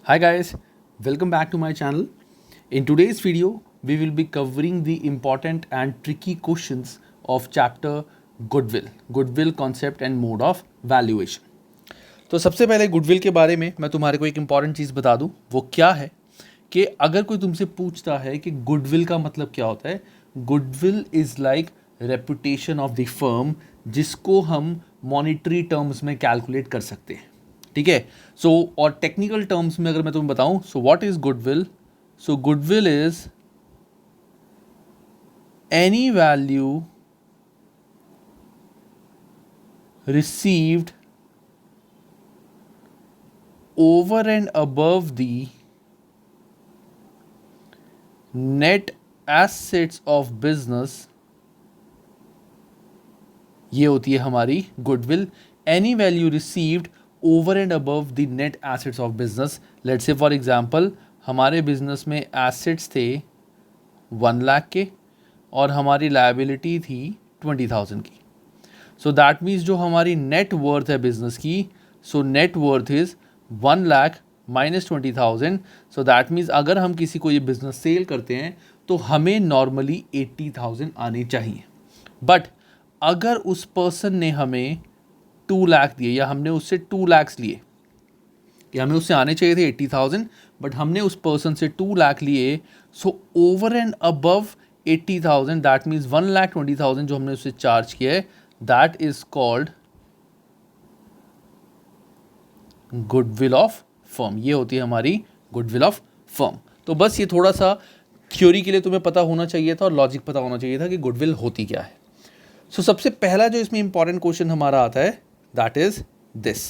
Hi guys, welcome back to my channel. In today's video, we will be covering the important and tricky questions of chapter Goodwill concept and mode of valuation. तो सबसे पहले goodwill के बारे में मैं तुम्हारे को एक इंपॉर्टेंट चीज़ बता दूं, वो क्या है कि अगर कोई तुमसे पूछता है कि गुडविल का मतलब क्या होता है, goodwill is like reputation of the firm, जिसको हम मॉनिटरी टर्म्स में कैलकुलेट कर सकते हैं. ठीक है. सो और टेक्निकल टर्म्स में अगर मैं तुम्हें बताऊं, सो व्हाट इज गुडविल? सो goodwill is any value received over and above the net assets of business, ये होती है हमारी goodwill. Any value received over and above the net assets of business. Let's say for example हमारे business में assets थे 1 लाख के और हमारी लायबिलिटी थी 20,000 की. सो दैट मीन्स जो हमारी नेट वर्थ है बिजनेस की, so net worth is 1 lakh minus 20,000. So that means अगर हम किसी को ये बिजनेस सेल करते हैं तो हमें नॉर्मली 80,000 आने चाहिए. बट अगर उस पर्सन ने हमें 2 लाख दिए या हमने उससे 2 लाख लिए, कि हमें उससे आने चाहिए थे 80,000 बट हमने उस पर्सन से 2 लाख लिए, so over and above 80,000 that means 1,20,000 जो हमने उससे चार्ज किया है, that is called goodwill of firm. ये होती है हमारी गुडविल ऑफ फर्म. तो बस ये थोड़ा सा थ्योरी के लिए तुम्हें पता होना चाहिए था और लॉजिक पता होना चाहिए था कि गुडविल होती क्या है. सो सबसे पहला जो इसमें इंपॉर्टेंट क्वेश्चन हमारा आता है, that is this.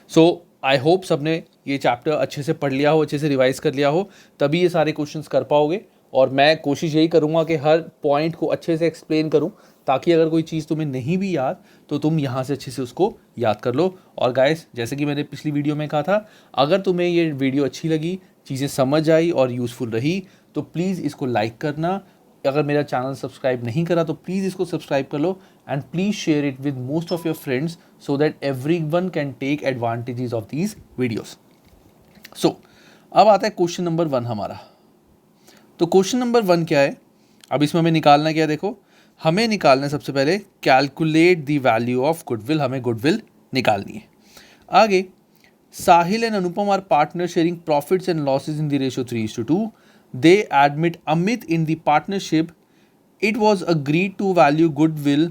So I hope सबने ये चैप्टर अच्छे से पढ़ लिया हो, अच्छे से रिवाइज कर लिया हो, तभी ये सारे क्वेश्चंस कर पाओगे. और मैं कोशिश यही करूँगा कि हर पॉइंट को अच्छे से एक्सप्लेन करूँ, ताकि अगर कोई चीज़ तुम्हें नहीं भी याद तो तुम यहाँ से अच्छे से उसको याद कर लो. और गाइस, जैसे कि मैंने पिछली वीडियो में कहा था, अगर तुम्हें ये वीडियो अच्छी लगी, चीज़ें समझ आई और यूज़फुल रही, तो प्लीज़ इसको लाइक करना. अगर मेरा चैनल सब्सक्राइब नहीं करा तो प्लीज़ इसको सब्सक्राइब कर लो and please share it with most of your friends so that everyone can take advantages of these videos. So अब आता है क्वेश्चन नंबर 1 हमारा. तो क्वेश्चन नंबर 1 क्या है? अब इसमें हमें निकालना क्या है? देखो, हमें निकालना है सबसे पहले calculate the value of goodwill. हमें गुडविल निकालनी है. आगे, Sahil and Anupam are partner sharing profits and losses in the ratio 3:2. They admit Amit in the partnership. It was agreed to value goodwill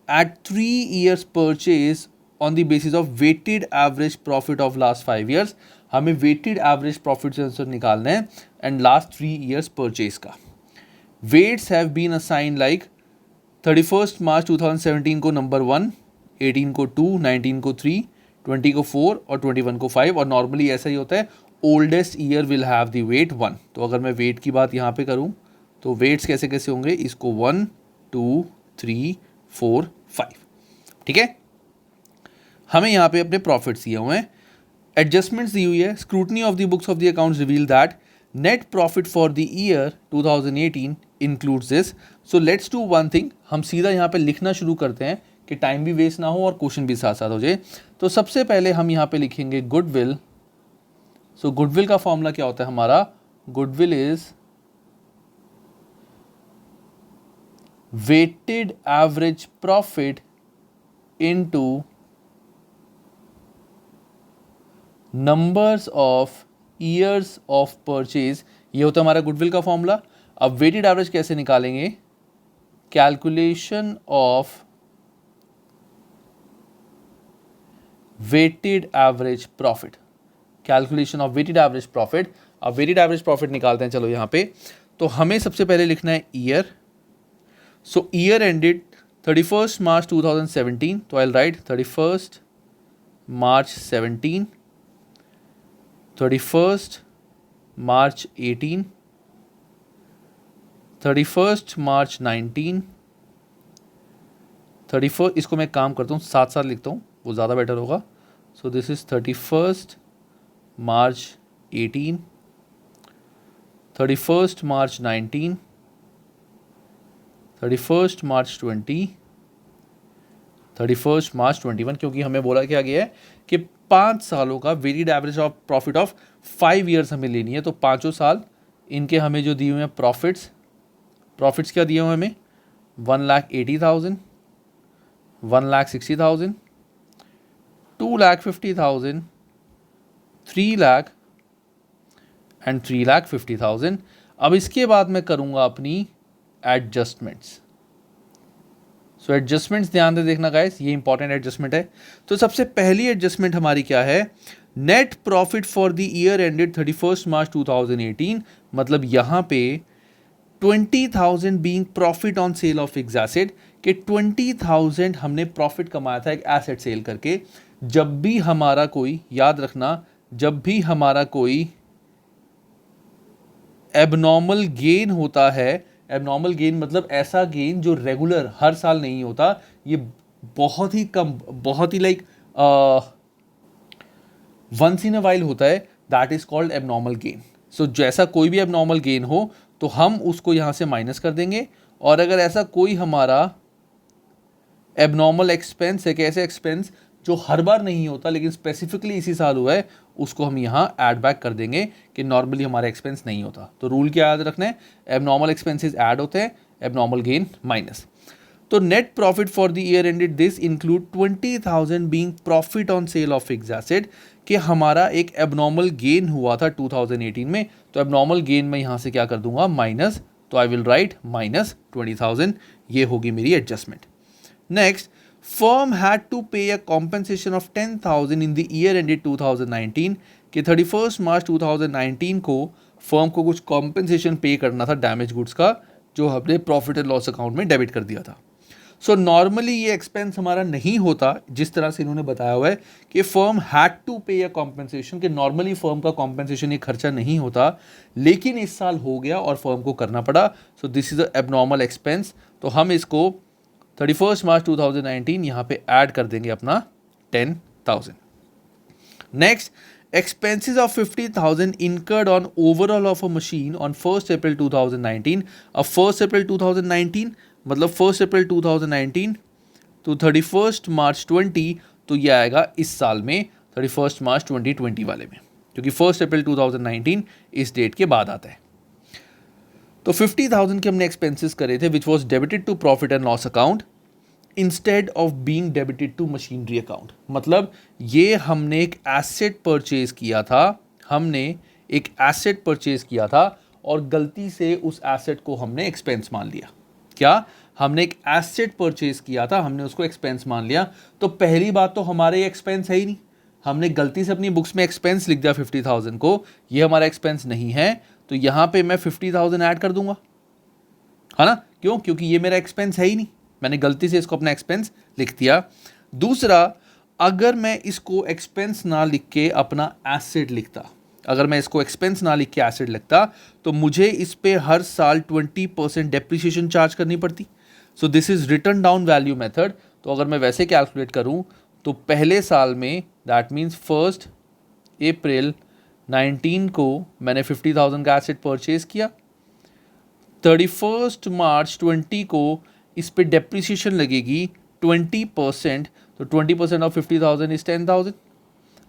at 3 years purchase on the basis of weighted average profit of last 5 years. हमें weighted average profit से answer निकालना है and last 3 years purchase का. Weights have been assigned like 31st March 2017 को number 1, 18 को 2, 19 को 3, 20 को 4 और 21 को 5. और नॉर्मली ऐसा ही होता है, oldest year will have the weight 1. तो अगर मैं वेट की बात यहाँ पे करूँ तो वेट्स कैसे कैसे होंगे, इसको 1, 2, 3, 4, 5. ठीक है. हमें यहाँ पे अपने प्रॉफिट्स दिए हुए हैं, एडजस्टमेंट्स दी हुई है. Scrutiny of the books of the accounts reveal that net profit for the year 2018 includes this. So let's do one thing, हम सीधा यहाँ पे लिखना शुरू करते हैं कि टाइम भी वेस्ट ना हो और क्वेश्चन भी साथ साथ हो जाए. तो सबसे पहले हम यहाँ पे लिखेंगे गुडविल. सो गुडविल का फॉर्मूला क्या होता है हमारा? Goodwill is weighted average profit into numbers of years of purchase. ये होता है हमारा गुडविल का फॉर्मूला. अब वेटेड एवरेज कैसे निकालेंगे? Calculation of weighted average profit. Calculation of weighted average profit. अब वेटेड एवरेज प्रॉफिट निकालते हैं. चलो यहाँ पे तो हमें सबसे पहले लिखना है ईयर. सो ईयर एंडेड 31st March 2017. तो आई will right 31st March 17, 31st March 18, 31st March 19, 31. इसको मैं काम करता हूँ, साथ साथ लिखता हूँ, वो ज़्यादा बेटर होगा. So this is 31st March 18, 31st March 19, 31st March 20, 31st March 21. क्योंकि हमें बोला क्या गया है कि 5 सालों का weighted average of profit of 5 years हमें लेनी है। तो पाँचों साल इनके हमें जो दिए हुए हैं प्रॉफिट्स क्या दिए हुए हैं हमें, 1,80,000, 1,60,000, 2,50,000, 3 लाख एंड 3,50,000। अब इसके बाद मैं करूंगा अपनी एडजस्टमेंट्स। सो एडजस्टमेंट्स ध्यान से देखना गाइस, ये इंपॉर्टेंट एडजस्टमेंट है। तो सबसे पहली एडजस्टमेंट हमारी क्या है, net profit for the year ended 31 मार्च 2018, मतलब यहाँ पे 20,000 being profit on sale of fixed asset, कि 20,000 हमने प्रॉफिट कमाया था एक एसेट सेल करके। जब भी हमारा कोई, याद रखना, जब भी हमारा कोई एबनॉर्मल गेन होता है, एबनॉर्मल गेन मतलब ऐसा गेन जो रेगुलर हर साल नहीं होता, ये बहुत ही कम, बहुत ही like once in a while होता है, that is called abnormal gain. So जैसा कोई भी एबनॉर्मल गेन हो तो हम उसको यहां से माइनस कर देंगे, और अगर ऐसा कोई हमारा एबनॉर्मल एक्सपेंस है, कैसे एक्सपेंस जो हर बार नहीं होता लेकिन स्पेसिफिकली इसी साल हुआ है, उसको हम यहाँ ऐड बैक कर देंगे कि नॉर्मली हमारा एक्सपेंस नहीं होता। तो रूल क्या याद रखना है, एबनॉर्मल एक्सपेंसेस ऐड होते हैं, एबनॉर्मल गेन माइनस। तो net profit for the year ended this include 20,000 being profit on sale of fixed asset, कि हमारा एक एबनॉर्मल गेन हुआ था 2018 में, तो एबनॉर्मल गेन मैं यहाँ से क्या कर दूंगा, माइनस। तो आई विल राइट माइनस 20,000, ये होगी मेरी adjustment. Next, firm had to pay a compensation of 10,000 in the year ended 2019, कि 31 मार्च 2019 को फर्म को कुछ कॉम्पेंसेशन पे करना था डैमेज गुड्स का, जो हमने प्रॉफिट एंड लॉस अकाउंट में डेबिट कर दिया था। सो नॉर्मली ये एक्सपेंस हमारा नहीं होता, जिस तरह से इन्होंने बताया हुआ है कि फर्म हैड टू पे अ कॉम्पेंसेशन, कि नॉर्मली फर्म का कॉम्पेंसेशन ये खर्चा नहीं होता, लेकिन इस साल हो गया और फर्म को करना पड़ा। So this is a abnormal expense. तो हम इसको 31 मार्च 2019 यहाँ पे ऐड कर देंगे अपना 10,000। Next, expenses of 50,000 incurred on overall of a machine on 1st April 2019। अब 1st April 2019 मतलब 1st April 2019 तो 31st मार्च 20, तो ये आएगा इस साल में 31st मार्च 2020 वाले में, क्योंकि 1st April 2019 इस डेट के बाद आता है। तो 50,000 के हमने एक्सपेंसेस करे थे which was debited to profit and loss account instead of being debited to machinery account. मतलब ये हमने एक एसेट परचेज किया था, हमने एक एसेट परचेज किया था और गलती से उस एसेट को हमने एक्सपेंस मान लिया। क्या, हमने एक एसेट परचेज किया था, हमने उसको एक्सपेंस मान लिया। तो पहली बात तो हमारे एक्सपेंस है ही नहीं, हमने गलती से अपनी बुक्स में एक्सपेंस लिख दिया 50,000 को, ये हमारा एक्सपेंस नहीं है, तो यहाँ पे मैं 50,000 ऐड कर दूंगा, है ना। क्यों, क्योंकि ये मेरा एक्सपेंस है ही नहीं, मैंने गलती से इसको अपना एक्सपेंस लिख दिया। दूसरा, अगर मैं इसको एक्सपेंस ना लिख के अपना एसेट लिखता, अगर मैं इसको एक्सपेंस ना लिख के एसेट लिखता, तो मुझे इस पे हर साल 20% डेप्रिसिएशन चार्ज करनी पड़ती। So this is return down value method. तो अगर मैं वैसे कैलकुलेट करूं तो पहले साल में, दैट मीन्स 1 अप्रैल 19 को मैंने 50,000 का एसेट परचेज किया, 31 मार्च 20 को इस पे डेप्रिसिएशन लगेगी 20%, तो 20% ऑफ 50,000 इज 10,000,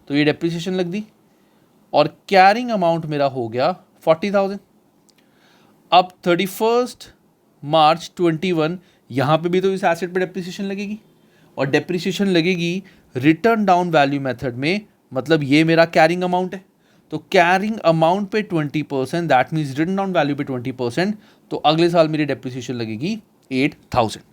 तो ये डेप्रिसिएशन लग दी, और कैरिंग अमाउंट मेरा हो गया 40,000। अब 31 मार्च 21 यहाँ पे भी तो इस एसेट पे डेप्रिसिएशन लगेगी, और डेप्रिसिएशन लगेगी रिटर्न डाउन वैल्यू मेथड में, मतलब ये मेरा कैरिंग अमाउंट है। तो कैरिंग अमाउंट पे 20%, that means return down value पे 20%, तो अगले साल मेरी डेप्रिसिएशन लगेगी 8,000।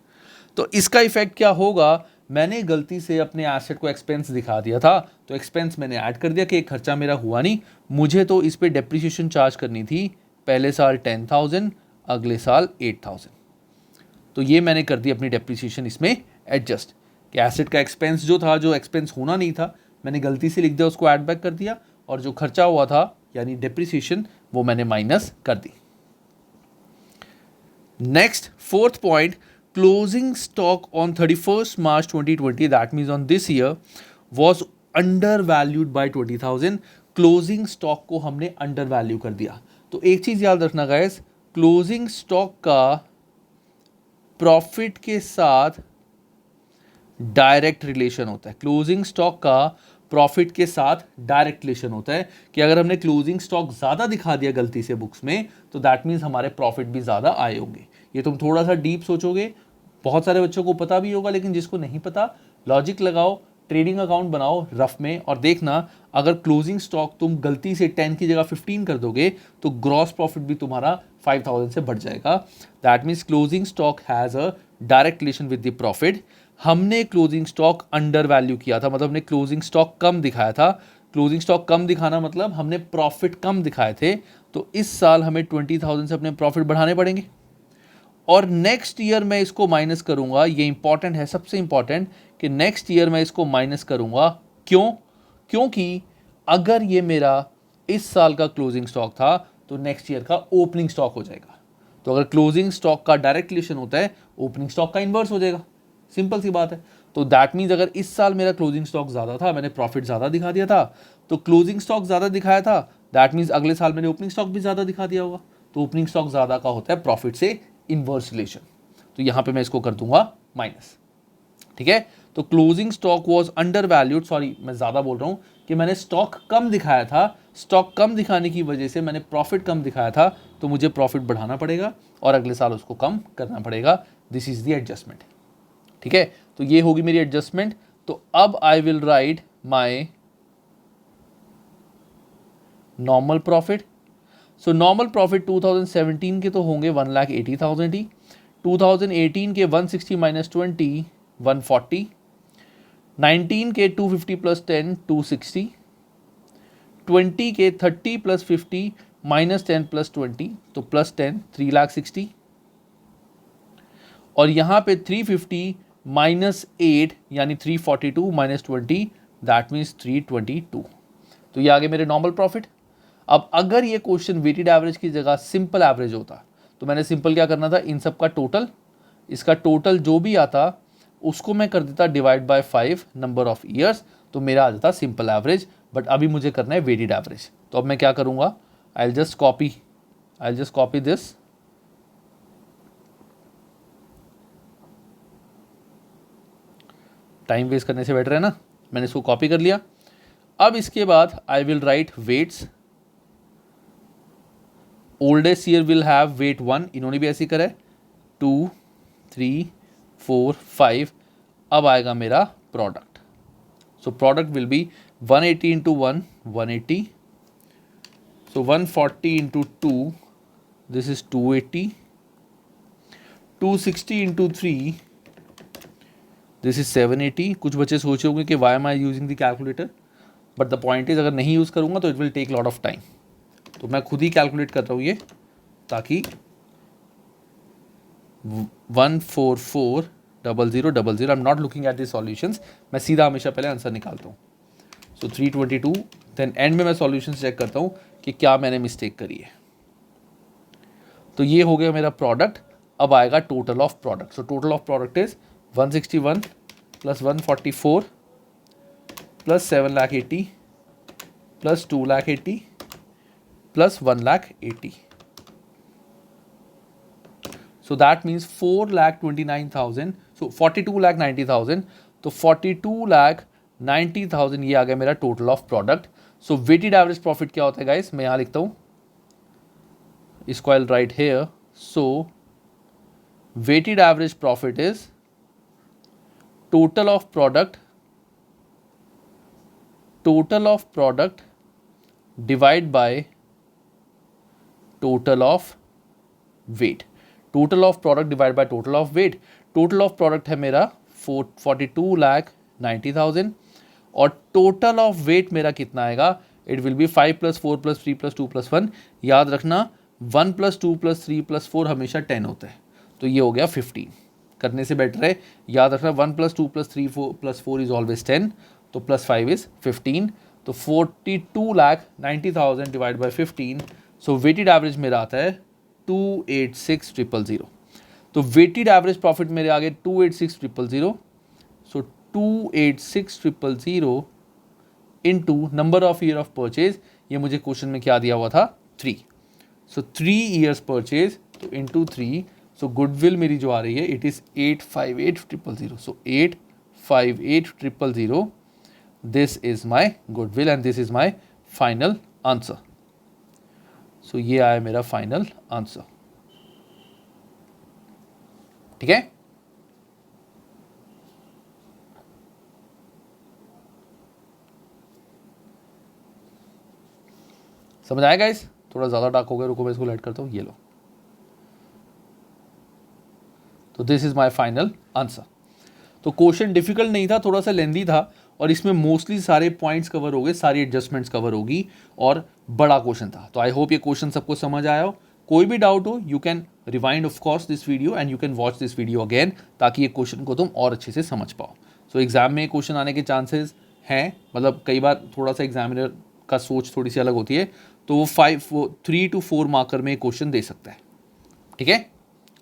तो इसका इफेक्ट क्या होगा, मैंने गलती से अपने एसेट को एक्सपेंस दिखा दिया था, तो एक्सपेंस मैंने ऐड कर दिया कि एक खर्चा मेरा हुआ नहीं, मुझे तो इस पे डेप्रिसिएशन चार्ज करनी थी, पहले साल 10,000, अगले साल 8,000। तो ये मैंने कर दी अपनी डेप्रिसिएशन इसमें एडजस्ट, कि एसेट का एक्सपेंस जो था, जो एक्सपेंस होना नहीं था, मैंने गलती से लिख दिया, उसको ऐड बैक कर दिया, और जो खर्चा हुआ था यानी डेप्रिसिएशन, वो मैंने माइनस कर दी। Next, fourth point, closing stock on 31st March 2020, that means on this year, was undervalued by 20,000। Closing stock को हमने अंडर वैल्यू कर दिया। तो एक चीज याद रखना गाइस, क्लोजिंग स्टॉक का प्रॉफिट के साथ डायरेक्ट रिलेशन होता है। क्लोजिंग स्टॉक का प्रॉफिट के साथ डायरेक्ट रिलेशन होता है कि अगर हमने क्लोजिंग स्टॉक ज़्यादा दिखा दिया गलती से बुक्स में तो दैट मीन्स हमारे प्रॉफिट भी ज़्यादा आए होंगे। ये तुम थोड़ा सा डीप सोचोगे, बहुत सारे बच्चों को पता भी होगा, लेकिन जिसको नहीं पता लॉजिक लगाओ, ट्रेडिंग अकाउंट बनाओ रफ में और देखना अगर क्लोजिंग स्टॉक तुम गलती से 10 की जगह 15 कर दोगे तो ग्रॉस प्रॉफिट भी तुम्हारा 5000 से बढ़ जाएगा। That means closing stock has a direct relation with the profit. हमने क्लोजिंग स्टॉक अंडर वैल्यू किया था, मतलब हमने क्लोजिंग स्टॉक कम दिखाया था। क्लोजिंग स्टॉक कम दिखाना मतलब हमने प्रॉफिट कम दिखाए थे, तो इस साल हमें 20,000 से अपने प्रॉफिट बढ़ाने पड़ेंगे और नेक्स्ट ईयर मैं इसको माइनस करूंगा। ये इंपॉर्टेंट है, सबसे इंपॉर्टेंट कि नेक्स्ट ईयर मैं इसको माइनस करूंगा। क्यों? क्योंकि अगर ये मेरा इस साल का क्लोजिंग स्टॉक था तो नेक्स्ट ईयर का ओपनिंग स्टॉक हो जाएगा। तो अगर क्लोजिंग स्टॉक का डायरेक्ट रिलेशन होता है ओपनिंग स्टॉक का इन्वर्स हो जाएगा, सिंपल सी बात है। तो दैट मीन्स अगर इस साल मेरा क्लोजिंग स्टॉक ज़्यादा था, मैंने प्रॉफिट ज़्यादा दिखा दिया था, तो क्लोजिंग स्टॉक ज़्यादा दिखाया था, दैट मीन्स अगले साल मैंने ओपनिंग स्टॉक भी ज़्यादा दिखा दिया होगा। तो ओपनिंग स्टॉक ज़्यादा का होता है प्रॉफिट से इन्वर्स रिलेशन, तो यहाँ पे मैं इसको कर दूंगा माइनस। ठीक है, तो closing stock was under valued, sorry मैं ज़्यादा बोल रहा हूँ कि मैंने स्टॉक कम दिखाया था, स्टॉक कम दिखाने की वजह से मैंने प्रॉफिट कम दिखाया था, तो मुझे प्रॉफिट बढ़ाना पड़ेगा और अगले साल उसको कम करना पड़ेगा। This is the adjustment. ठीक है, तो ये होगी मेरी एडजस्टमेंट। तो अब आई will right my normal profit. So normal profit 2017 के तो होंगे 1,80,000 ही, 2018 के 160 माइनस 20 140, 19 के 250 प्लस 10 260, 20 के 30 प्लस 50 माइनस 10 प्लस 20 तो प्लस 10 3,60,000 और यहाँ पे 350 माइनस 8 यानी 342 माइनस 20 दैट मीन्स 322। तो ये आगे मेरे नॉर्मल प्रॉफिट। अब अगर ये क्वेश्चन वेटेड एवरेज की जगह सिंपल एवरेज होता तो मैंने सिंपल क्या करना था, इन सब का टोटल, इसका टोटल जो भी आता उसको मैं कर देता divide by 5 number of years, तो मेरा आ जाता सिंपल एवरेज। बट अभी मुझे करना है वेटेड एवरेज, तो अब मैं क्या करूँगा, I will just copy this, time waste करने से बेटर है ना, मैंने इसको कॉपी कर लिया। अब इसके बाद I will write weights, oldest year will have weight 1, इन्होंने भी ऐसे करा है 2 3 4 5। अब आएगा मेरा product, so product will be 180 into 1 180, so 140 into 2 this is 280, 260 into 3 this is 780। कुछ बच्चे सोचे होंगे कि why am I using the calculator, but the point is अगर नहीं यूज़ करूँगा तो it will take lot of time, तो मैं खुद ही कैलकुलेट कर रहा हूँ ये, ताकि 1440000, I am not looking at the solutions, मैं सीधा हमेशा पहले आंसर निकालता हूँ। सो 322, देन एंड में मैं सॉल्यूशंस चेक करता हूँ कि क्या मैंने मिस्टेक करी है। तो ये हो गया मेरा प्रोडक्ट। अब आएगा total of product, so total of product is 161 plus 144 plus 7,80,000 plus 2,80,000 plus 1,80,000, so that means 4,29,000, so 42,90,000, तो 42,90,000 ये आ गया मेरा total of product. So weighted average profit क्या होता है गाइस, मैं यहाँ लिखता हूँ, इसको I will write here, so weighted average profit is total of product divide by total of weight, total of product divide by total of weight. Total of product है मेरा 42,90,000 और टोटल ऑफ वेट मेरा कितना आएगा, it will B 5 plus 4 plus 3 plus 2 plus 1। याद रखना 1 plus 2 plus 3 plus 4 हमेशा 10 होता है, तो ये हो गया 15। करने से बेटर है याद रखना 1 plus 2 plus 3 plus 4 is always 10, तो प्लस 5 इज 15, तो 42,90,000 divide by 15, so weighted average मेरा आता है 286,000। तो वेटेड एवरेज प्रॉफिट मेरे आगे 286,000, so 286,000 into number of year of purchase, ये मुझे क्वेश्चन में क्या दिया हुआ था 3, सो 3 ईयर्स परचेज, तो इंटू 3, सो गुडविल मेरी जो आ रही है it is 858,000, so 858,000 this is my goodwill and this is my final answer. So ये आया मेरा फाइनल आंसर। ठीक है, समझ आएगा इस? थोड़ा ज़्यादा डार्क हो गया, रुको मैं इसको लाइट करता हूँ, ये लो। तो this is my final answer. तो क्वेश्चन डिफिकल्ट नहीं था, थोड़ा सा लेंदी था, और इसमें मोस्टली सारे पॉइंट्स कवर हो गए, सारी एडजस्टमेंट्स कवर होगी, और बड़ा क्वेश्चन था। तो आई होप ये क्वेश्चन सबको समझ आया हो। कोई भी डाउट हो, you can rewind of course this video and you can watch this video again, ताकि ये क्वेश्चन को तुम और अच्छे से समझ पाओ। सो एग्जाम में क्वेश्चन आने के चांसेस हैं, मतलब कई बार थोड़ा सा एग्जामिनर का सोच थोड़ी सी अलग होती है, तो वो 3 to 4 मार्कर में क्वेश्चन दे सकता है। ठीक है,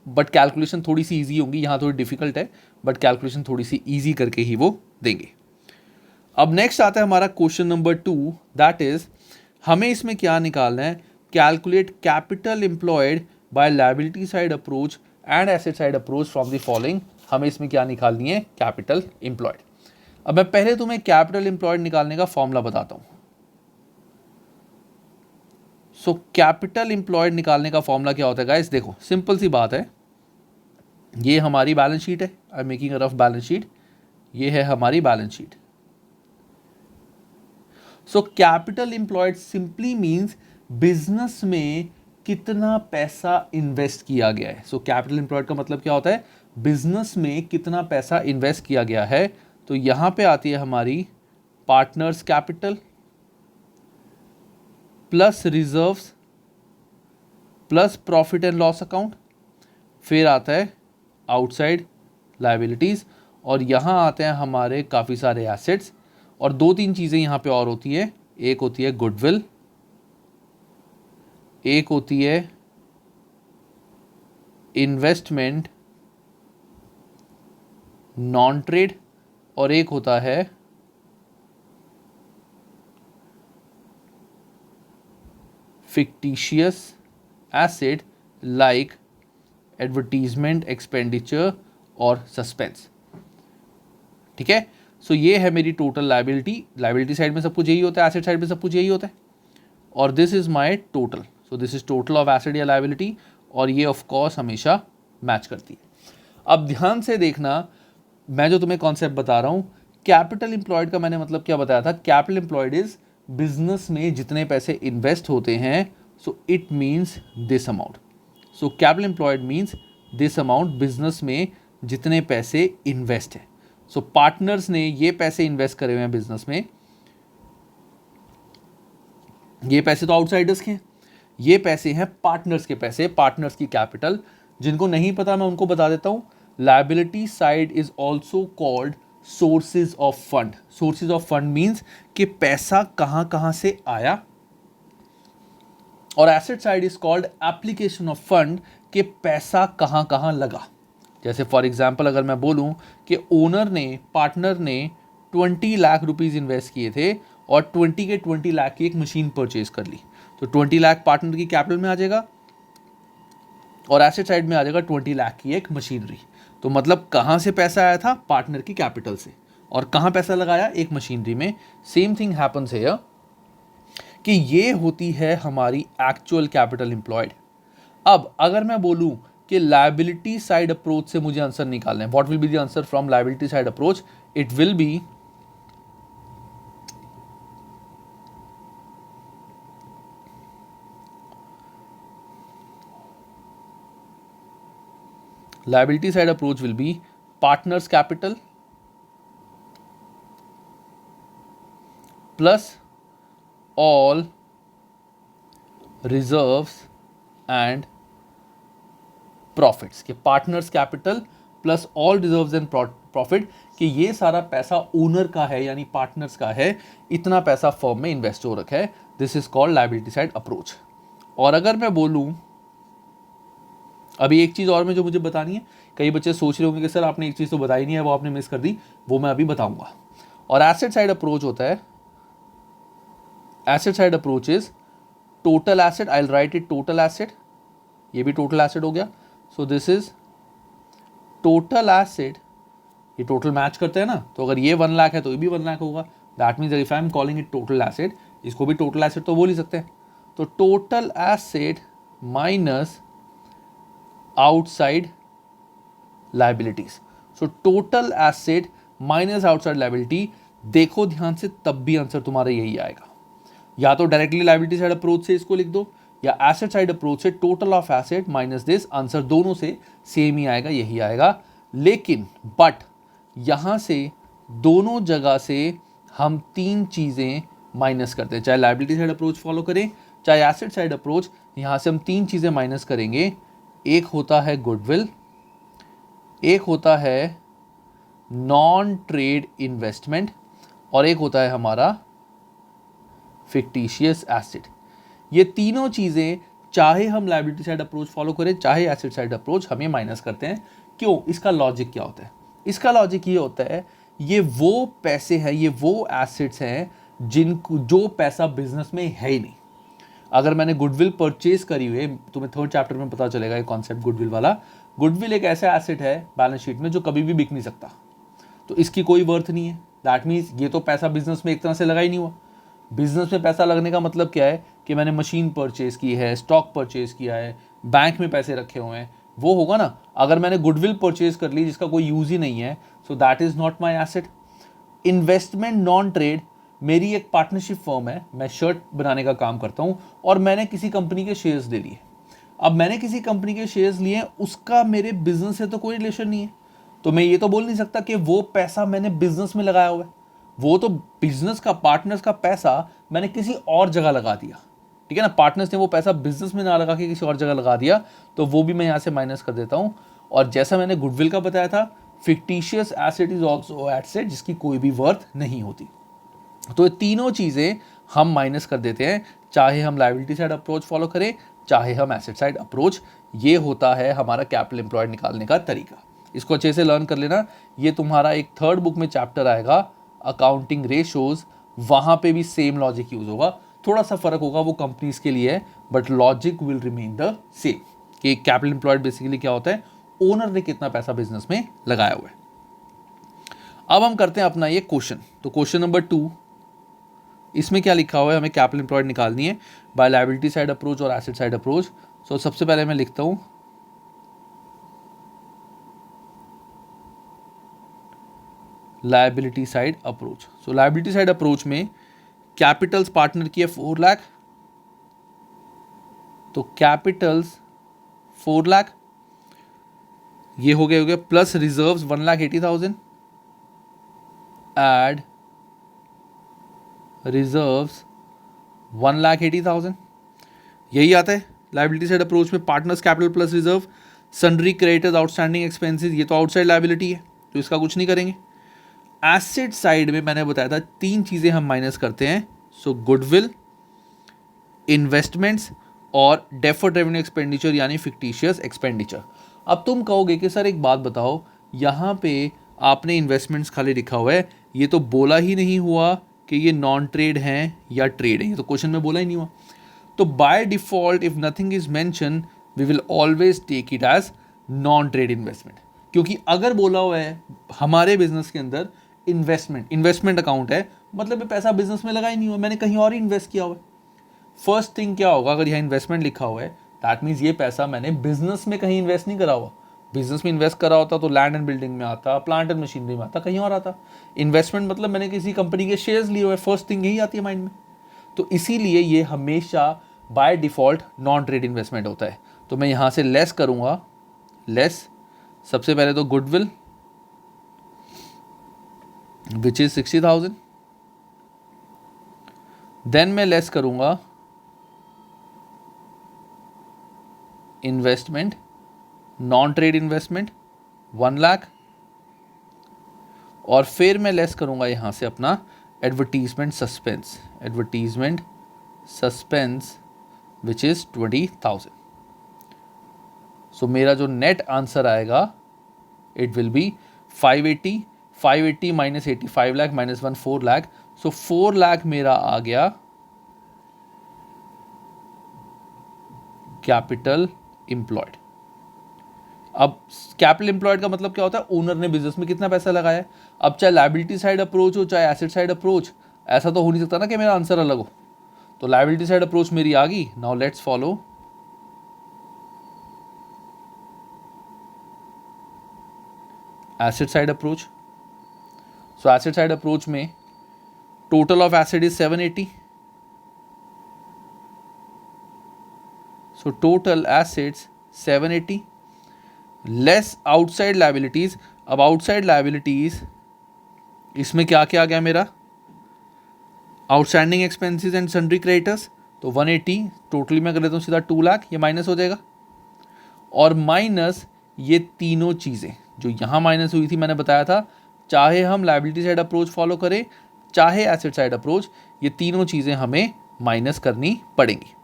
बट कैलकुलेशन थोड़ी सी ईजी होगी, यहाँ थोड़ी डिफिकल्ट है, बट कैलकुलेशन थोड़ी सी ईजी करके ही वो देंगे। अब नेक्स्ट आता है हमारा क्वेश्चन नंबर 2, दैट इज हमें इसमें क्या निकालना है, calculate capital employed by liability side approach and asset side approach from the following. हमें इसमें क्या निकालनी है, कैपिटल एम्प्लॉयड। अब मैं पहले तुम्हें कैपिटल एम्प्लॉयड निकालने का फॉर्मूला बताता हूं। सो कैपिटल एम्प्लॉयड निकालने का फॉर्मूला क्या होता है गाइस, देखो सिंपल सी बात है, ये हमारी बैलेंस शीट है, I am making a rough balance sheet, ये है हमारी बैलेंस शीट। सो capital employed simply means business में कितना पैसा इन्वेस्ट किया गया है। सो कैपिटल एम्प्लॉयड का मतलब क्या होता है, बिजनेस में कितना पैसा इन्वेस्ट किया गया है। तो यहां पे आती है हमारी partners capital plus reserves plus profit and loss account, फिर आता है आउटसाइड लायबिलिटीज, और यहां आते हैं हमारे काफ़ी सारे एसेट्स, और 2-3 चीज़ें यहां पे और होती है, एक होती है गुडविल, एक होती है इन्वेस्टमेंट नॉन ट्रेड, और एक होता है fictitious asset like advertisement, expenditure और सस्पेंस। ठीक है, सो ये है मेरी टोटल लायबिलिटी साइड में सब कुछ यही होता है, एसेट साइड में सब कुछ यही होता है, और this is my total. So this is total of asset या लायबिलिटी, और ये ऑफ कोर्स हमेशा मैच करती है। अब ध्यान से देखना, मैं जो तुम्हें कॉन्सेप्ट बता रहा हूं, कैपिटल एम्प्लॉयड का मैंने मतलब क्या बताया था, कैपिटल एम्प्लॉयड इज बिजनेस में जितने पैसे इन्वेस्ट होते हैं, so it means this amount. So capital employed means this amount, business में जितने पैसे इन्वेस्ट है। सो पार्टनर्स ने ये पैसे इन्वेस्ट करे हुए हैं बिजनेस में, ये पैसे तो आउटसाइडर्स के हैं, ये पैसे हैं पार्टनर्स के पैसे, पार्टनर्स की कैपिटल। जिनको नहीं पता मैं उनको बता देता हूं, liability side is also called sources of fund. Sources of fund means कि पैसा कहां कहां से आया, और asset side is called application of fund, कि पैसा कहां कहां लगा। जैसे फॉर एग्जाम्पल अगर मैं बोलूं कि पार्टनर ने 20 लाख रुपीज इन्वेस्ट किए थे, और 20 के 20 लाख की एक मशीन परचेज कर ली, तो 20 लाख पार्टनर की कैपिटल में आ जाएगा, और एसेट साइड में आ जाएगा 20 लाख की एक मशीनरी। तो मतलब कहां से पैसा आया था, पार्टनर की कैपिटल से, और कहां पैसा लगाया, एक मशीनरी में। सेम थिंग हैपन्स हियर, कि ये होती है हमारी एक्चुअल कैपिटल एम्प्लॉयड। अब अगर मैं बोलूं कि लायबिलिटी साइड अप्रोच से मुझे आंसर निकालना है, what will be the answer from liability side approach, it will B liability side approach will be partners capital plus all reserves and profits, कि partners capital plus all reserves and profit, कि ये सारा पैसा owner का है यानी partners का है, इतना पैसा फर्म में इन्वेस्ट हो रखा है, this is called liability side approach. और अगर मैं बोलूं, अभी एक चीज़ और में जो मुझे बतानी है, कई बच्चे सोच रहे होंगे कि सर आपने एक चीज़ तो बताई नहीं है, वो आपने मिस कर दी, वो मैं अभी बताऊंगा। और एसेट साइड अप्रोच होता है, asset side approach is total asset, I will right it total asset, ये भी टोटल एसेट हो गया। So this is total asset, ये टोटल मैच करते हैं ना, तो अगर ये 1 लाख है तो ये भी 1 लाख होगा, that means if I am calling it total asset, इसको भी टोटल एसेट तो बोल ही सकते हैं। तो total asset minus outside liabilities. So total asset minus outside liability, देखो ध्यान से तब भी आंसर तुम्हारा यही आएगा। या तो डायरेक्टली लाइबिलिटी साइड अप्रोच से इसको लिख दो, या एसेट साइड अप्रोच से total of asset minus this, answer दोनों से सेम ही आएगा, यही आएगा। लेकिन बट यहां से दोनों जगह से हम तीन चीजें माइनस करते हैं, चाहे लाइबिलिटी साइड अप्रोच फॉलो करें चाहे एसेट साइड अप्रोच, यहां से हम तीन चीजें माइनस करेंगे। एक होता है गुडविल, एक होता है नॉन ट्रेड इन्वेस्टमेंट, और एक होता है हमारा फिक्टिशियस एसेट। ये तीनों चीजें चाहे हम लायबिलिटी साइड अप्रोच फॉलो करें चाहे एसेट साइड अप्रोच, हमें माइनस करते हैं। क्यों? इसका लॉजिक क्या होता है? इसका लॉजिक ये होता है, ये वो पैसे हैं, ये वो एसेट्स हैं जो पैसा बिजनेस में है ही नहीं। अगर मैंने गुडविल परचेज करी हुई है, तुम्हें थर्ड चैप्टर में पता चलेगा ये कॉन्सेप्ट गुडविल वाला। गुडविल एक ऐसा एसेट है बैलेंस शीट में जो कभी भी बिक नहीं सकता, तो इसकी कोई वर्थ नहीं है। दैट मीन्स ये तो पैसा बिजनेस में एक तरह से लगा ही नहीं हुआ। बिजनेस में पैसा लगने का मतलब क्या है कि मैंने मशीन परचेज की है, स्टॉक परचेज किया है, बैंक में पैसे रखे हुए हैं, वो होगा ना। अगर मैंने गुडविल परचेज कर ली जिसका कोई यूज ही नहीं है, so that is not my asset. Investment non trade, मेरी एक पार्टनरशिप फर्म है, मैं शर्ट बनाने का काम करता हूँ और मैंने किसी कंपनी के शेयर्स ले लिए। अब मैंने किसी कंपनी के शेयर्स लिए, उसका मेरे बिजनेस से तो कोई रिलेशन नहीं है, तो मैं ये तो बोल नहीं सकता कि वो पैसा मैंने बिजनेस में लगाया हुआ है। वो तो बिजनेस का, पार्टनर्स का पैसा मैंने किसी और जगह लगा दिया, ठीक है ना। पार्टनर्स ने वो पैसा बिजनेस में ना लगा के किसी और जगह लगा दिया, तो वो भी मैं यहाँ से माइनस कर देता हूँ। और जैसा मैंने गुडविल का बताया था, fictitious asset is also asset जिसकी कोई भी वर्थ नहीं होती। तो ये तीनों चीज़ें हम माइनस कर देते हैं, चाहे हम लायबिलिटी साइड अप्रोच फॉलो करें चाहे हम एसेट साइड अप्रोच। ये होता है हमारा कैपिटल एम्प्लॉयड निकालने का तरीका। इसको अच्छे से लर्न कर लेना। ये तुम्हारा एक थर्ड बुक में चैप्टर आएगा अकाउंटिंग रेशोज, वहाँ पे भी सेम लॉजिक यूज होगा। थोड़ा सा फर्क होगा, वो कंपनीज के लिए है, but logic will remain the same कि कैपिटल एम्प्लॉयड बेसिकली क्या होता है, ओनर ने कितना पैसा बिजनेस में लगाया हुआ है। अब हम करते हैं अपना ये क्वेश्चन। तो क्वेश्चन नंबर 2, इसमें क्या लिखा हुआ है, हमें कैपिटल एम्प्लॉयड निकालनी है बाय लायबिलिटी साइड अप्रोच और एसेट साइड अप्रोच। सो सबसे पहले मैं लिखता हूं लायबिलिटी साइड अप्रोच। सो लायबिलिटी साइड अप्रोच में कैपिटल्स पार्टनर की है 4 लाख, तो कैपिटल्स 4 लाख ये हो गए प्लस रिजर्व्स 1,80,000, एड रिजर्व्स 1,80,000, यही आता है लायबिलिटी साइड अप्रोच में। Partners capital plus reserve, sundry creditors outstanding expenses, ये तो आउटसाइड लायबिलिटी है तो इसका कुछ नहीं करेंगे। एसेट साइड में मैंने बताया था तीन चीजें हम माइनस करते हैं, सो गुडविल, इन्वेस्टमेंट्स और डेफर्ड रेवेन्यू एक्सपेंडिचर यानी फिक्टिशियस एक्सपेंडिचर। अब तुम कहोगे कि सर एक बात बताओ, यहाँ पे आपने इन्वेस्टमेंट्स खाली लिखा हुआ है, ये तो बोला ही नहीं हुआ कि ये नॉन ट्रेड हैं या ट्रेड है, ये तो क्वेश्चन में बोला ही नहीं हुआ। तो by default if nothing is mention we will always take it as non trade investment, क्योंकि अगर बोला हुआ है हमारे बिजनेस के अंदर इन्वेस्टमेंट अकाउंट है, मतलब ये पैसा बिजनेस में लगा ही नहीं हुआ, मैंने कहीं और ही इन्वेस्ट किया हुआ है। फर्स्ट थिंग क्या होगा, अगर यहाँ इन्वेस्टमेंट लिखा हुआ है दैट मीन्स ये पैसा मैंने बिजनेस में कहीं इन्वेस्ट नहीं करा हुआ। बिजनेस में इन्वेस्ट करा होता तो लैंड एंड बिल्डिंग में आता, प्लांट एंड मशीनरी में आता, कहीं और आता। इन्वेस्टमेंट मतलब मैंने किसी कंपनी के शेयर्स लिए हुए, फर्स्ट थिंग यही आती है माइंड में। तो इसीलिए ये हमेशा by default non trade investment होता है। तो मैं यहाँ से लेस करूँगा, लेस सबसे पहले तो गुडविल विच इज 60,000, देन मैं लेस करूँगा investment non trade investment 1 lakh, और फिर मैं लेस करूंगा यहां से अपना advertisement suspense which is 20,000। So मेरा जो नेट आंसर आएगा it will be 580 minus 80 5 lakh minus 1 4 lakh. So 4 lakh मेरा आ गया कैपिटल एम्प्लॉयड। अब कैपिटल एम्प्लॉयड का मतलब क्या होता है, ओनर ने बिजनेस में कितना पैसा लगाया है। अब चाहे लायबिलिटी साइड अप्रोच हो चाहे एसेट साइड अप्रोच, ऐसा तो हो नहीं सकता ना कि मेरा आंसर अलग हो। तो लायबिलिटी साइड अप्रोच मेरी आ गई। Now let's follow asset side approach. So asset side approach में total of asset is 780। So total assets 780 less outside liabilities. अब आउटसाइड लायबिलिटीज इसमें क्या क्या आ गया मेरा, outstanding expenses and sundry creditors, तो 180 टोटली मैं कर लेता हूँ सीधा 2 लाख, ये माइनस हो जाएगा। और माइनस ये तीनों चीज़ें जो यहाँ माइनस हुई थी, मैंने बताया था चाहे हम लायबिलिटी साइड अप्रोच फॉलो करें चाहे एसेट साइड अप्रोच, ये तीनों चीज़ें हमें माइनस करनी पड़ेंगी।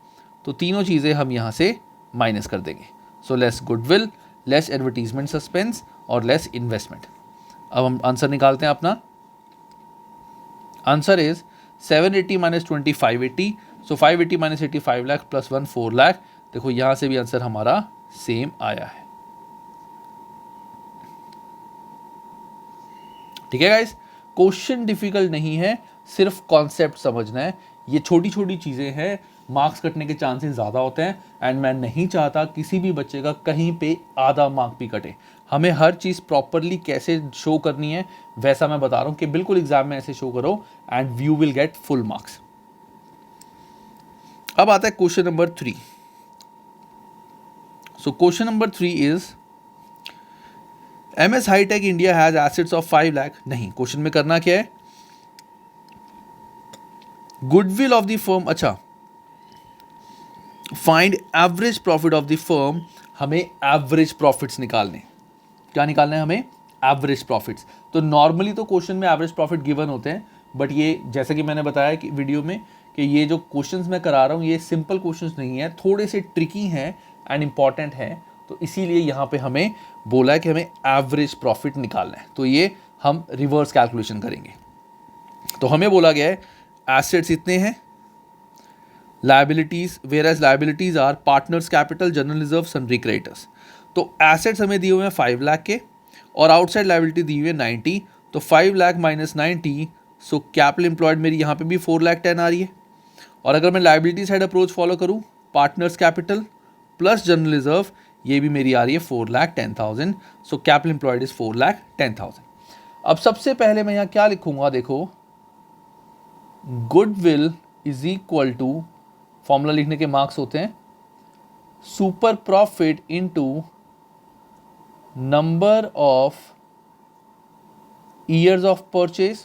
तो तीनों चीज़ें हम यहाँ से माइनस कर देंगे। So less goodwill, less advertisement suspense और लेस इन्वेस्टमेंट। अब हम आंसर निकालते हैं अपना। Answer is 780 minus 20 580। So 580 minus 80 5 lakh plus 1 4 lakh. देखो यहाँ से भी आंसर हमारा सेम आया है। ठीक है गाइस, क्वेश्चन डिफिकल्ट नहीं है, सिर्फ कॉन्सेप्ट समझना है। ये छोटी छोटी चीज़ें हैं, मार्क्स कटने के चांसेस ज़्यादा होते हैं एंड मैं नहीं चाहता किसी भी बच्चे का कहीं पे आधा मार्क भी कटे। हमें हर चीज़ प्रॉपरली कैसे शो करनी है वैसा मैं बता रहा हूँ कि बिल्कुल एग्जाम में ऐसे शो करो and you will get full marks. अब आता है question number 3। So question number 3 is MS hi tech India has assets of 5 lakh. नहीं, क्वेश्चन में करना क्या है, गुडविल ऑफ द फर्म। अच्छा, find average profit of the firm. हमें एवरेज प्रॉफिट्स निकालने, क्या निकालना है हमें, एवरेज प्रॉफिट्स। तो नॉर्मली तो क्वेश्चन में एवरेज प्रॉफिट गिवन होते हैं, बट ये जैसे कि मैंने बताया कि वीडियो में कि ये जो क्वेश्चंस मैं करा रहा हूँ ये सिंपल क्वेश्चंस नहीं है, थोड़े से ट्रिकी हैं एंड इंपॉर्टेंट हैं। तो इसीलिए यहाँ पे हमें बोला है कि हमें एवरेज प्रॉफिट निकालना है। तो ये हम रिवर्स कैलकुलेशन करेंगे। तो हमें बोला गया है एसेट्स इतने हैं, liabilities, where as liabilities are partners capital, general reserve, sundry creditors. तो एसेट्स हमें दिए हुए हैं 5 लाख के और आउटसाइड लायबिलिटी दी हुई है 90। तो 5 लाख माइनस 90, सो कैपिटल एम्प्लॉयड मेरी यहाँ पे भी 4 लाख 10 आ रही है। और अगर मैं लायबिलिटी साइड अप्रोच फॉलो करूँ, partners capital plus general reserve, ये भी मेरी आ रही है 4 lakh 10,000। So capital employed is 4 lakh 10,000। अब सबसे पहले मैं यहाँ क्या लिखूंगा, देखो goodwill is equal to, formula लिखने के मार्क्स होते हैं super profit into number of years of purchase.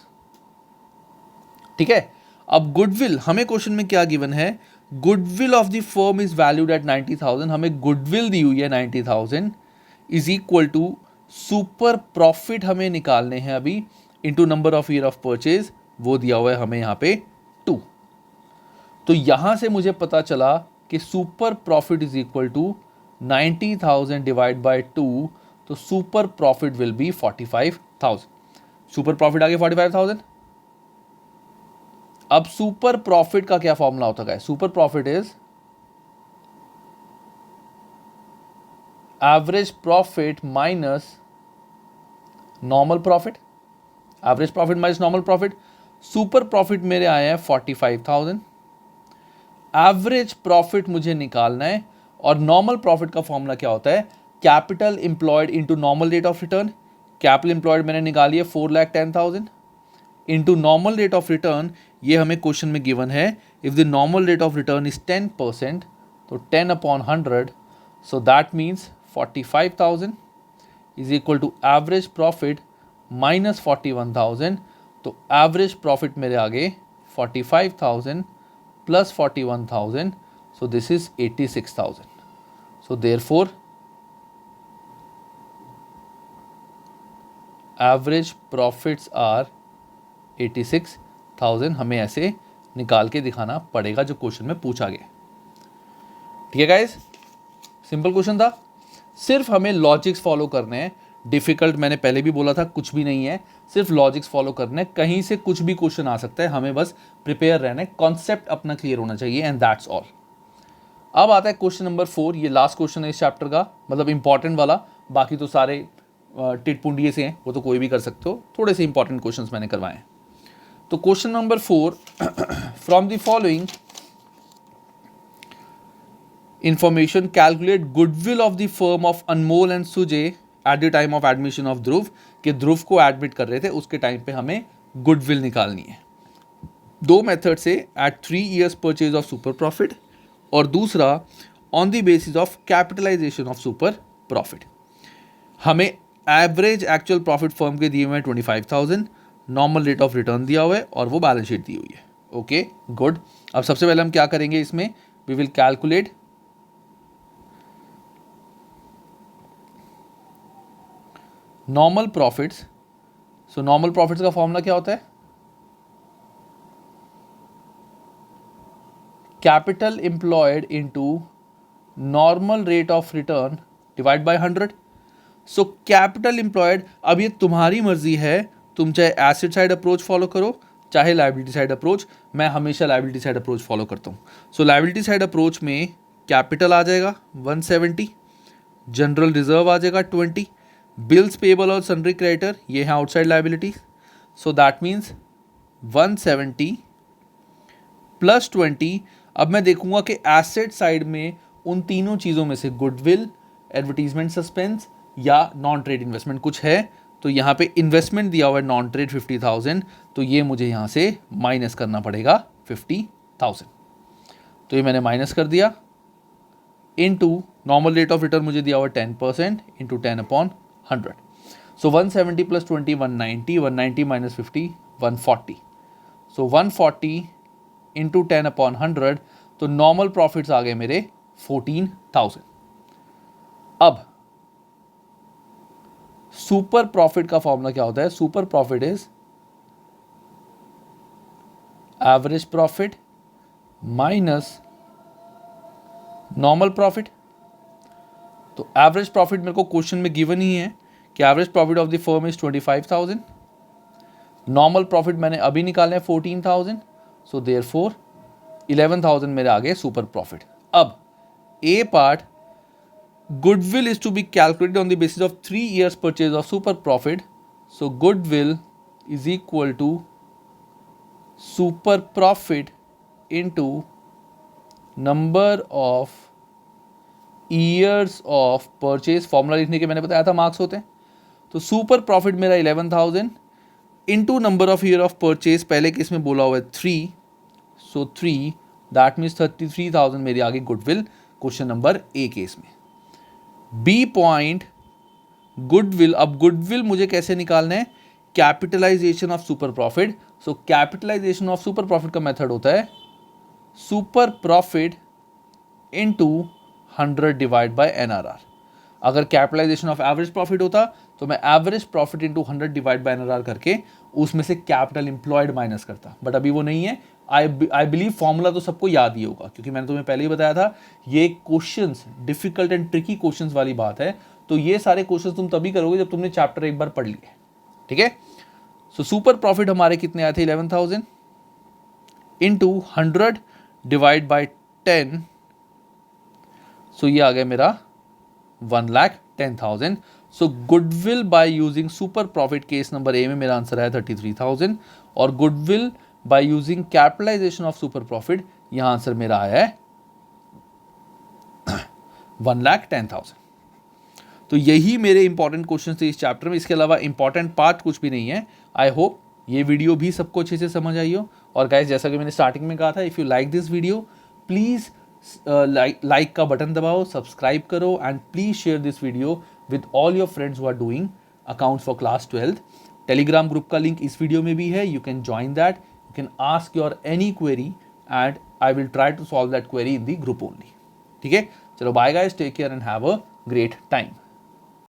ठीक है, अब गुडविल हमें क्वेश्चन में क्या गिवन है, goodwill of the firm is valued at 90,000। हमें गुडविल दी हुई है 90,000 is equal to super profit हमें निकालने हैं अभी into number of year of purchase, वो दिया हुआ है हमें यहाँ पे 2। तो यहां से मुझे पता चला कि super profit is equal to 90,000 divide by 2, तो super profit will be 45,000। Super profit आ गया 45,000। अब सुपर प्रॉफिट का क्या फॉर्मूला होता है, super profit is average profit minus normal profit, average profit minus normal profit. Super profit मेरे आए हैं 45,000, एवरेज प्रॉफिट मुझे निकालना है और नॉर्मल प्रॉफिट का फॉर्मूला क्या होता है, capital employed into normal rate of return. Capital employed मैंने निकाली है 4 lakh 10,000 into normal rate of return, ये हमें क्वेश्चन में गिवन है if the normal rate of return is 10%, तो 10/100, so that means 45,000 is equal to average profit minus 41,000। तो average profit मेरे आगे 45,000 plus 41,000, so this is 86,000. So therefore average profits are 86,000। हमें ऐसे निकाल के दिखाना पड़ेगा जो क्वेश्चन में पूछा गया। ठीक है गाइस, सिंपल क्वेश्चन था, सिर्फ हमें लॉजिक्स फॉलो करने हैं। डिफिकल्ट मैंने पहले भी बोला था कुछ भी नहीं है, सिर्फ लॉजिक्स फॉलो करने, कहीं से कुछ भी क्वेश्चन आ सकता है, हमें बस प्रिपेयर रहना है, कॉन्सेप्ट अपना क्लियर होना चाहिए एंड दैट्स ऑल। अब आता है क्वेश्चन नंबर 4, ये लास्ट क्वेश्चन है इस चैप्टर का, मतलब इंपॉर्टेंट वाला, बाकी तो सारे टिटपुंडिये से हैं, वो तो कोई भी कर सकते हो, थोड़े से इंपॉर्टेंट क्वेश्चंस मैंने करवाए हैं। तो question number 4, from the following information calculate goodwill of the firm of Anmol and Sujay at the time of admission of ध्रुव, कि ध्रुव को एडमिट कर रहे थे उसके टाइम पे हमें गुडविल निकालनी है। दो मेथड से, at 3 years purchase of super profit और दूसरा on the basis of capitalization of super profit. हमें एवरेज एक्चुअल प्रॉफिट फर्म के दिए हुए हैं 25,000, नॉर्मल रेट ऑफ रिटर्न दिया हुआ है और वो बैलेंस शीट दी हुई है। Okay good. अब सबसे पहले हम क्या करेंगे इसमें, we will calculate normal profits. So normal profits का फॉर्मूला क्या होता है, capital employed into normal rate of return divide by 100। So capital employed, अब ये तुम्हारी मर्जी है, तुम चाहे एसेट साइड अप्रोच फॉलो करो चाहे लायबिलिटी साइड अप्रोच। मैं हमेशा लायबिलिटी साइड अप्रोच फॉलो करता हूँ। सो लायबिलिटी साइड अप्रोच में कैपिटल आ जाएगा 170, जनरल रिजर्व आ जाएगा 20, बिल्स पेबल और सन्ड्री क्रेडिटर ये हैं outside liability. So that means 170 plus 20। अब मैं देखूंगा कि एसेट साइड में उन तीनों चीज़ों में से गुडविल, एडवर्टीजमेंट सस्पेंस या नॉन ट्रेड इन्वेस्टमेंट कुछ है। तो यहाँ पे इन्वेस्टमेंट दिया हुआ है नॉन ट्रेड 50,000, तो ये मुझे यहाँ से माइनस करना पड़ेगा 50,000। तो ये मैंने माइनस कर दिया, into normal rate of return मुझे दिया हुआ 10% इंटू 10/100। सो 170 प्लस 20 190, 190 माइनस 50 140। सो 140 इंटू 10/100, तो नॉर्मल प्रॉफिट्स आ गए मेरे 14,000। अब सुपर प्रॉफिट का फॉर्मूला क्या होता है, super profit is average profit minus normal profit. तो एवरेज प्रॉफिट मेरे को क्वेश्चन में गिवन ही है कि average profit of the firm is 25,000, normal profit मैंने अभी निकाले हैं 14,000। सो देयरफॉर 11,000 मेरे आगे सुपर प्रॉफिट। अब ए part, goodwill is to be calculated on the basis of 3 years purchase of super profit. So goodwill is equal to super profit into number of years of purchase। Formula लिखने के मैंने बताया था marks होते हैं। तो super profit मेरा 11,000 into number of year of purchase, पहले केस में बोला हुआ है 3, सो 3 दैट मीन्स 33,000 मेरी आगे goodwill question number A case में। बी पॉइंट गुडविल, अब गुडविल मुझे कैसे निकालना है, capitalization of super profit. So capitalization of super profit का मेथड होता है super profit into 100 divide by NRR. अगर कैपिटलाइजेशन ऑफ एवरेज प्रॉफिट होता तो मैं average profit into 100 divide by NRR करके उसमें से कैपिटल एम्प्लॉयड माइनस करता, बट अभी वो नहीं है। आई बिलीव फॉर्मूला तो सबको याद ही होगा, क्योंकि मैंने तुम्हें पहले ही बताया था ये questions difficult and tricky questions वाली बात है। तो ये सारे क्वेश्चंस तुम तभी करोगे जब तुमने चैप्टर एक बार पढ़ लिया, ठीक है। सो सुपर प्रॉफिट हमारे कितने आए थे, 11,000 इंटू 100 डिवाइड बाई 10। सो ये आ गया मेरा 1,10,000। So goodwill by using super profit case number A में मेरा आंसर आया 33,000 और goodwill by using capitalisation of super profit यहां आंसर मेरा आया है 1,10,000। तो यही मेरे इंपॉर्टेंट क्वेश्चन थे इस चैप्टर में, इसके अलावा इंपॉर्टेंट पार्ट कुछ भी नहीं है। आई होप ये वीडियो भी सबको अच्छे से समझ आई हो। और गाइस, जैसा कि मैंने स्टार्टिंग में कहा था, if you like this video please like का बटन दबाओ, सब्सक्राइब करो and please share this video with all your friends who are doing accounts for class 12th। Telegram group का लिंक इस वीडियो में भी है, you can join that, you can ask your any query and I will try to solve that query in the group only. ठीक है, चलो bye guys, take care and have a great time.